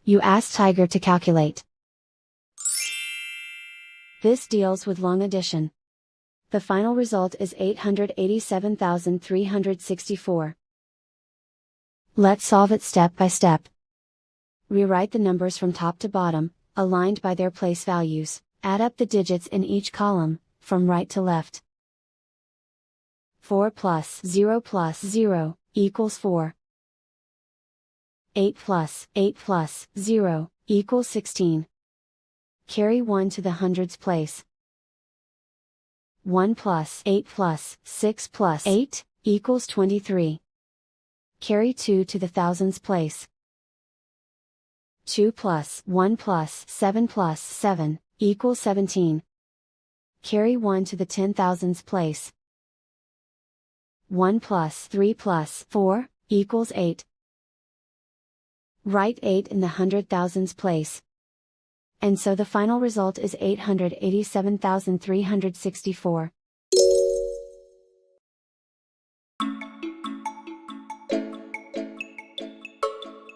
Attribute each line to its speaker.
Speaker 1: You ask Tiger to calculate. This deals with long addition. The final result is 887,364. Let's solve it step by step. Rewrite the numbers from top to bottom, aligned by their place values. Add up the digits in each column, from right to left. 4 plus 0 equals 4. 8 plus 0 equals 16. Carry 1 to the hundreds place. 1 plus 8 plus 6 plus 8 equals 23. Carry 2 to the thousands place. 2 plus 1 plus 7 equals 17. Carry 1 to the 10,000s place. 1 plus 3 plus 4 equals 8. Write 8 in the 100,000s place. And so the final result is 887,364.